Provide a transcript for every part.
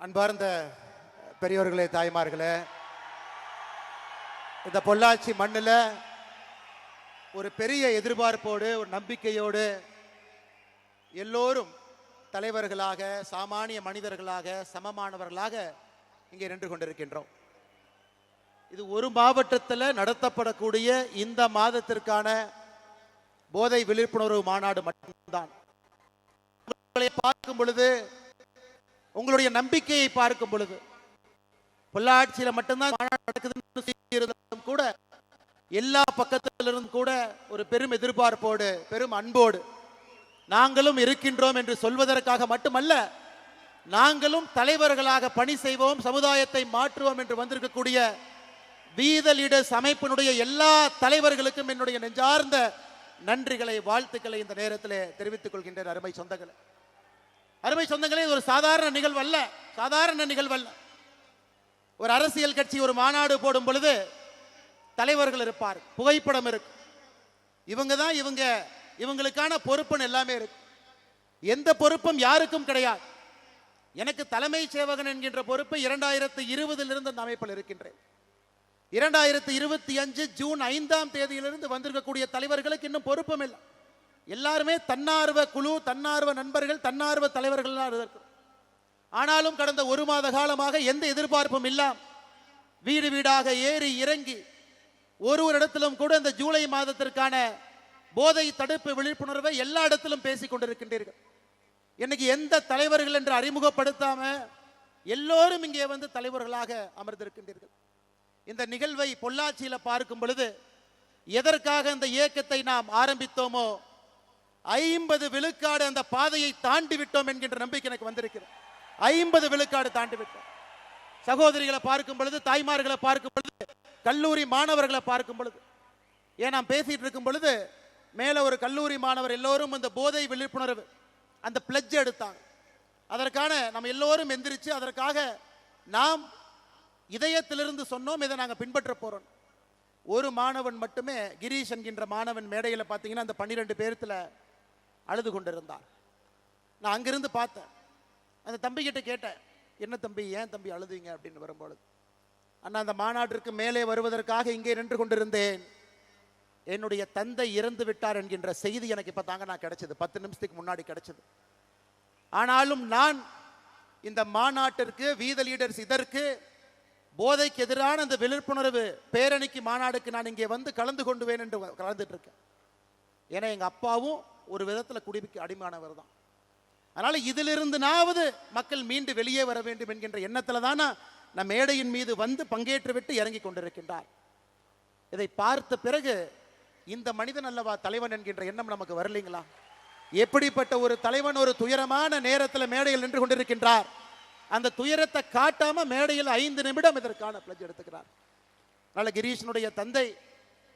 அன்பார்ந்த பெரியோர்களே, தாய்மார்களே, இந்த பொள்ளாச்சி மண்ணில் ஒரு பெரிய எதிர்பார்ப்போடு, ஒரு நம்பிக்கையோடு எல்லோரும் தலைவர்களாக, சாமானிய மனிதர்களாக, சமமானவர்களாக இங்கே நின்று கொண்டிருக்கின்றோம். இது ஒரு மாவட்டத்தில் நடத்தப்படக்கூடிய இந்த மாதத்திற்கான போதை விழிப்புணர்வு மாநாடு மட்டும்தான். உங்களை பார்க்கும் பொழுது, உங்களுடைய நம்பிக்கையை பார்க்கும் பொழுது, பொள்ளாச்சியில் மட்டும்தான் மாநாடு நடக்குதுன்னு கூட எல்லா பக்கத்திலிருந்தும் கூட ஒரு பெரும் எதிர்பார்ப்போடு, பெரும் அன்போடு நாங்களும் இருக்கின்றோம் என்று சொல்வதற்காக மட்டுமல்ல, நாங்களும் தலைவர்களாக பணி செய்வோம், சமுதாயத்தை மாற்றுவோம் என்று வந்திருக்கக்கூடிய வீத லீடர்ஸ் அமைப்பினுடைய எல்லா தலைவர்களுக்கும் என்னுடைய நெஞ்சார்ந்த நன்றிகளை, வாழ்த்துக்களை இந்த நேரத்தில் தெரிவித்துக் கொள்கின்றேன். அருமை சொந்தங்களே, இது ஒரு சாதாரண நிகழ்வல்ல. ஒரு அரசியல் கட்சி ஒரு மாநாடு போடும் பொழுது தலைவர்கள் இருப்பார், புகைப்படம் இருக்கு, இவங்களுக்கான பொறுப்புன்னு எல்லாமே இருக்கு. எந்த பொறுப்பும் யாருக்கும் கிடையாது. எனக்கு தலைமை சேவகன் என்கின்ற பொறுப்பு 2020 அந்த அமைப்பில் இருக்கின்றேன். 2025 ஜூன் 5 வந்திருக்கக்கூடிய தலைவர்களுக்கு இன்னும் பொறுப்பும் இல்லை. எல்லாருமே தன்னார்வ குழு, தன்னார்வ நண்பர்கள், தன்னார்வ தலைவர்கள். ஆனாலும் கடந்த ஒரு மாத காலமாக எந்த எதிர்பார்ப்பும் இல்லாம வீடு வீடாக ஏறி இறங்கி ஒரு இடத்திலும் கூட இந்த ஜூலை மாதத்திற்கான போதை தடுப்பு விழிப்புணர்வை எல்லா இடத்திலும் பேசிக் கொண்டிருக்கின்றீர்கள். இன்னைக்கு எந்த தலைவர்கள் என்று அறிமுகப்படுத்தாம எல்லோரும் இங்கே வந்து தலைவர்களாக அமர்ந்திருக்கின்றீர்கள். இந்த நிகழ்வை பொள்ளாச்சியில பார்க்கும் பொழுது எதற்காக இந்த இயக்கத்தை நாம் ஆரம்பித்தோமோ 50 விழுக்காடு அந்த பாதையை தாண்டி விட்டோம் என்கின்ற நம்பிக்கை எனக்கு வந்திருக்கிறது. 50 விழுக்காடு தாண்டி விட்டோம். சகோதரிகளை பார்க்கும் பொழுது, தாய்மார்களை பார்க்கும் பொழுது, கல்லூரி மாணவர்களை பார்க்கும் பொழுது, ஏன் நாம் பேசிட்டு இருக்கும் பொழுது மேல ஒரு கல்லூரி மாணவர் எல்லோரும் அந்த போதை விழிப்புணர்வு அந்த பிளட்ஜ் எடுத்தாங்க. அதற்கான நம்ம எல்லோரும் எந்திரிச்சு அதற்காக நாம் இதயத்திலிருந்து சொன்னோம், இதை நாங்கள் பின்பற்ற போறோம். ஒரு மாணவன் மட்டுமே, கிரீஷ் என்கின்ற மாணவன் மேடையில் பார்த்தீங்கன்னா அந்த 12 பேர்த்துல அழுது கொண்டிருந்தார். நான் அங்கிருந்து பார்த்தேன். அந்த தம்பிக்கிட்ட கேட்டேன், என்ன தம்பி, ஏன் தம்பி அழுதுங்க அப்படின்னு வரும்பொழுது, அண்ணா அந்த மாநாட்டிற்கு மேலே வருவதற்காக இங்கே நின்று கொண்டிருந்தேன், என்னுடைய தந்தை இறந்து விட்டார் என்கின்ற செய்தி எனக்கு இப்போ தாங்க நான் கிடைச்சது, 10 நிமிஷத்துக்கு முன்னாடி கிடைச்சது. ஆனாலும் நான் இந்த மாநாட்டிற்கு, வீத லீடர்ஸ் இதற்கு போதைக்கு எதிரான அந்த விழிப்புணர்வு பேரணிக்கு, மாநாடுக்கு நான் இங்கே வந்து கலந்து கொண்டுவேன் என்று கலந்துட்டு இருக்கேன். ஏன்னா எங்க அப்பாவும் ஒரு விதத்தில் குடிக்கு அடிமானவர் தான். அதனால இதிலிருந்துனாவது மக்கள் மீண்டு வெளியே வர வேண்டும் என்கின்ற எண்ணத்தில் தான் நம் மேடையின் மீது வந்து பங்கேற்று விட்டு இறங்கி கொண்டிருக்கின்றார். இதை பார்த்த பிறகு இந்த மனிதன் அல்லவா தலைவன் என்கின்ற எண்ணம் நமக்கு வரலைங்களா? எப்படிப்பட்ட ஒரு தலைவன் ஒரு துயரமான நேரத்தில் மேடையில் நின்று கொண்டிருக்கின்றார். அந்த துயரத்தை காட்டாம மேடையில் 5 நிமிடம் இதற்கான பிளட்ஜ் எடுத்துக்கிறார். அதனால கிரீஷனுடைய தந்தை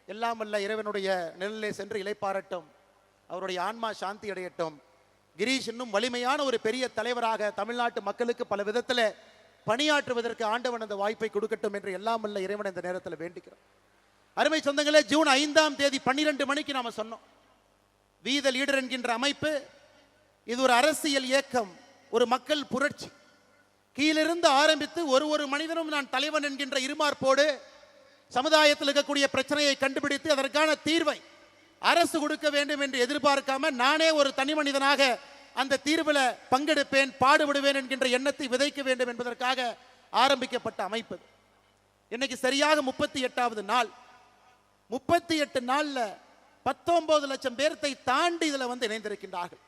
எல்லாம் வல்ல இறைவனுடைய நிழலிலே சென்று இளைப்பாறட்டும், அவருடைய ஆன்மா சாந்தி அடையட்டும். கிரீஷ் இன்னும் வலிமையான ஒரு பெரிய தலைவராக தமிழ்நாட்டு மக்களுக்கு பல விதத்தில் பணியாற்றுவதற்கு ஆண்டவன் அந்த வாய்ப்பை கொடுக்கட்டும் என்று எல்லாம் வல்ல இறைவன் இந்த நேரத்தில் வேண்டிக்கிறோம். அருமை சொந்தங்களே, ஜூன் 5 12 மணிக்கு நாம சொன்னோம், வீத லீடர் என்கின்ற அமைப்பு இது ஒரு அரசியல் இயக்கம், ஒரு மக்கள் புரட்சி. கீழிருந்து ஆரம்பித்து ஒரு மனிதனும் நான் தலைவன் என்கின்ற இருமார்ப்போடு சமுதாயத்தில் இருக்கக்கூடிய பிரச்சனையை கண்டுபிடித்து அதற்கான தீர்வை அரசு கொடுக்க வேண்டும் என்று எதிர்பார்க்காம நானே ஒரு தனி மனிதனாக அந்த தீர்வில் பங்கெடுப்பேன், பாடுபடுவேன் என்கின்ற எண்ணத்தை விதைக்க வேண்டும் என்பதற்காக ஆரம்பிக்கப்பட்ட அமைப்பு. இன்னைக்கு சரியாக 38வது நாள். 38 நாள்ல 19 லட்சம் பேர்த்தை தாண்டி இதுல வந்து இணைந்திருக்கின்றார்கள்.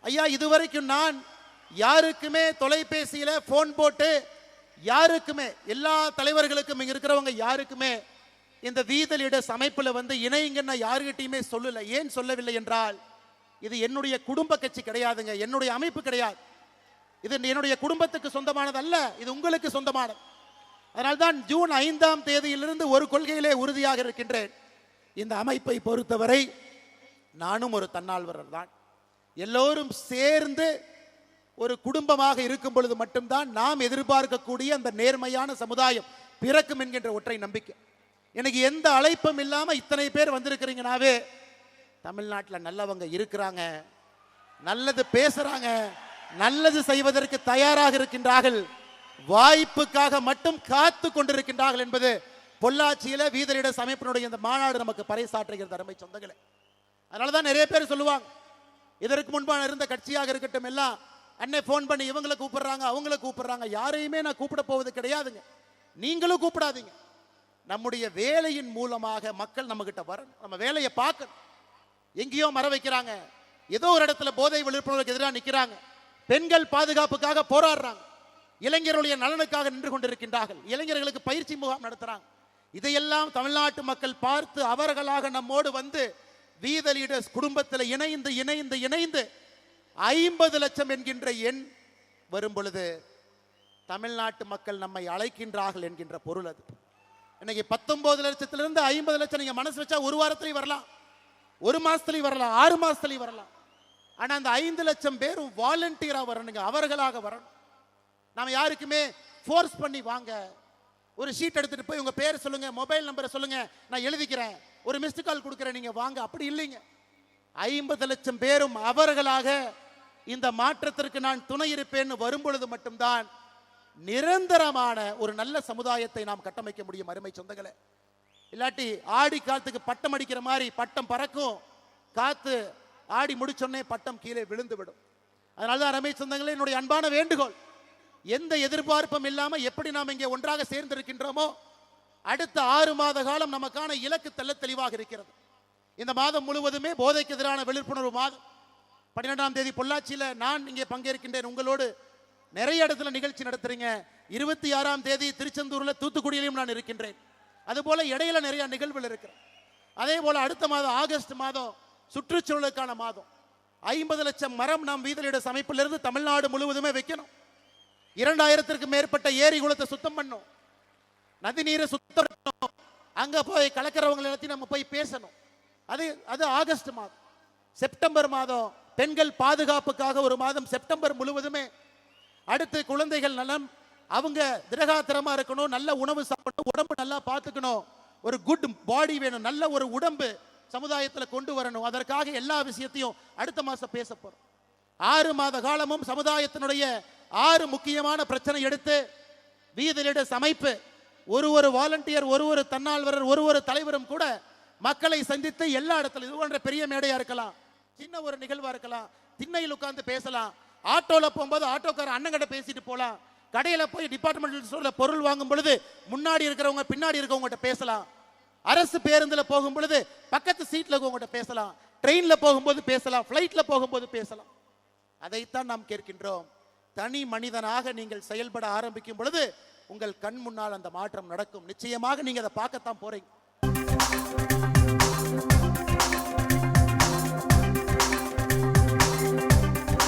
ஐயா, இதுவரைக்கும் நான் யாருக்குமே தொலைபேசியில போன் போட்டு யாருக்குமே, எல்லா தலைவர்களுக்கும் இங்க இருக்கிறவங்க யாருக்குமே இந்த வீத லீடர்ஸ் அமைப்புல வந்து இணைங்கன்னு யாருகிட்டையுமே சொல்லல. ஏன் சொல்லவில்லை என்றால், இது என்னுடைய குடும்ப கட்சி கிடையாதுங்க, என்னுடைய அமைப்பு கிடையாது, இது என்னுடைய குடும்பத்துக்கு சொந்தமானது அல்ல, இது உங்களுக்கு சொந்தமானது. அதனால்தான் ஜூன் 5 ஒரு கொள்கையிலே உறுதியாக இருக்கின்றேன். இந்த அமைப்பை பொறுத்தவரை நானும் ஒரு தன்னார்வலர் தான். எல்லோரும் சேர்ந்து ஒரு குடும்பமாக இருக்கும் பொழுது மட்டும்தான் நாம் எதிர்பார்க்கக்கூடிய அந்த நேர்மையான சமுதாயம் பிறக்கும் என்கின்ற ஒற்றை நம்பிக்கை. எனக்கு எந்த அழைப்பும் இல்லாம இத்தனை பேர் வந்திருக்கிறீங்கனாவே தமிழ்நாட்டில் நல்லவங்க இருக்கிறாங்க, நல்லது பேசுறாங்க, நல்லது செய்வதற்கு தயாராக இருக்கின்றார்கள். வாய்ப்புக்காக மட்டும் காத்து கொண்டிருக்கின்றார்கள் என்பது பொள்ளாச்சியில வீதலிட அமைப்பினுடைய இந்த மாநாடு நமக்கு பறைசாற்றுகிறது அருமை சொந்தங்களே. அதனாலதான் நிறைய பேர் சொல்லுவாங்க, இதற்கு முன்பான இருந்த கட்சியாக இருக்கட்டும் எல்லாம் அன்னை போன் பண்ணி இவங்களை கூப்பிடுறாங்க அவங்களை கூப்பிடுறாங்க. யாரையுமே நான் கூப்பிட போவது கிடையாதுங்க. நீங்களும் கூப்பிடாதீங்க. நம்முடைய வேலையின் மூலமாக மக்கள் நம்ம கிட்ட வரணும். நம்ம வேலையை பார்க்கணும். எங்கேயோ மர வைக்கிறாங்க, ஏதோ ஒரு இடத்துல போதை விழிப்புணர்வுக்கு எதிராக நிற்கிறாங்க, பெண்கள் பாதுகாப்புக்காக போராடுறாங்க, இளைஞர்களுடைய நலனுக்காக நின்று கொண்டிருக்கின்றார்கள், இளைஞர்களுக்கு பயிற்சி முகாம் நடத்துறாங்க. இதையெல்லாம் தமிழ்நாட்டு மக்கள் பார்த்து அவர்களாக நம்மோடு வந்து வீத லீடர்ஸ் குடும்பத்தில் இணைந்து இணைந்து இணைந்து 50 லட்சம் என்கின்ற எண் வரும் பொழுது தமிழ்நாட்டு மக்கள் நம்மை அழைக்கின்றார்கள் என்கின்ற பொருள் அது. இன்னைக்கு 19 லட்சத்திலிருந்து 50 லட்சம் நீங்க மனசு வச்சா ஒரு வாரத்திலேயே வரலாம், ஒரு மாசத்துலயும் வரலாம், 6 மாசத்துலயும் வரலாம். ஆனா அந்த 5 லட்சம் பேரும் வாலண்டியரா வரணுங்க, அவர்களாக வரணும். நாம யாருக்குமே ஃபோர்ஸ் பண்ணி வாங்க, ஒரு ஷீட் எடுத்துட்டு போய் உங்க பேர் சொல்லுங்க, மொபைல் நம்பரை சொல்லுங்க, நான் எழுதிக்கிறேன், ஒரு மிஸ்டு கால் கொடுக்குறேன், நீங்க வாங்க, அப்படி இல்லைங்க. 50 லட்சம் பேரும் அவர்களாக இந்த மாற்றத்திற்கு நான் துணை இருப்பேன்னு வரும்பொழுது மட்டும்தான் நிரந்தரமான ஒரு நல்ல சமுதாயத்தை நாம் கட்டமைக்க முடியும் அருமை சொந்தங்களே. இல்லாட்டி ஆடி காலத்துக்கு பட்டம் அடிக்கிற மாதிரி பட்டம் பறக்கும், காத்து ஆடி முடிச்சோடனே பட்டம் கீழே விழுந்து விடும். அதனாலதான் அருமை சொந்தங்களே, என்னுடைய அன்பான வேண்டுகோள், எந்த எதிர்பார்ப்பும் இல்லாம எப்படி நாம் இங்கே ஒன்றாக சேர்ந்திருக்கின்றோமோ அடுத்த 6 மாத காலம் நமக்கான இலக்கு தெளிவாக இருக்கிறது. இந்த மாதம் முழுவதுமே போதைக்கு எதிரான விழிப்புணர்வு மாதம். 12ஆம் தேதி பொள்ளாச்சியில நான் இங்கே பங்கேற்கின்றேன், உங்களோடு நிறைய இடத்துல நிகழ்ச்சி நடத்துறீங்க. 26ஆம் தேதி திருச்செந்தூர்ல தூத்துக்குடியிலும் நான் இருக்கின்றேன். அதுபோல இடையில நிறைய நிகழ்வுகள் இருக்கு. அதே போல அடுத்த மாதம் ஆகஸ்ட் மாதம் சுற்றுச்சூழலுக்கான மாதம். 50 லட்சம் மரம் நாம் வீதலிட அமைப்பிலிருந்து தமிழ்நாடு முழுவதுமே வைக்கணும். 2000த்திற்கும் மேற்பட்ட ஏரி குளத்தை சுத்தம் பண்ணும், நதி நீரை சுத்தம் பண்ணணும், அங்க போய் கலக்கிறவங்க எல்லாத்தையும் நம்ம போய் பேசணும். அது ஆகஸ்ட் மாதம். செப்டம்பர் மாதம் பெண்கள் பாதுகாப்புக்காக ஒரு மாதம் செப்டம்பர் முழுவதுமே. அடுத்து குழந்தைகள் நலம், அவங்க திடகாத்திரமா இருக்கணும், நல்ல உணவு சாப்பிடணும், உடம்பு நல்லா பார்த்துக்கணும், ஒரு குட் பாடி வேணும், நல்ல ஒரு உடம்பு சமுதாயத்தில் கொண்டு வரணும். அதற்காக எல்லா விஷயத்தையும் அடுத்த மாசம் பேச போறோம். 6 மாத காலமும் சமுதாயத்தினுடைய 6 முக்கியமான பிரச்சனை எடுத்து வீதலிட அமைப்பு ஒரு வாலண்டியர், ஒரு தன்னால்வரர், ஒரு தலைவரும் கூட மக்களை சந்தித்து எல்லா இடத்துல, இது போன்ற பெரிய மேடையா இருக்கலாம், சின்ன ஒரு நிகழ்வா இருக்கலாம், திண்ணையில் உட்கார்ந்து பேசலாம், ஆட்டோல போகும்போது ஆட்டோக்கார அண்ணங்கிட்ட பேசிட்டு போலாம், கடையில போய் டிபார்ட்மெண்டல் ஸ்டோர்ல பொருள் வாங்கும் பொழுது முன்னாடி இருக்கிறவங்க பின்னாடி இருக்கவங்க பேசலாம், அரசு பேருந்துல போகும் பொழுது பக்கத்து சீட்ல இருக்கவங்க பேசலாம், ட்ரெயின்ல போகும்போது பேசலாம், பிளைட்ல போகும்போது பேசலாம். அதைத்தான் நாம் கேட்கின்றோம். தனி மனிதனாக நீங்கள் செயல்பட ஆரம்பிக்கும் பொழுது உங்கள் கண் முன்னால் அந்த மாற்றம் நடக்கும். நிச்சயமாக நீங்க அதை பார்க்கத்தான் போறீங்க.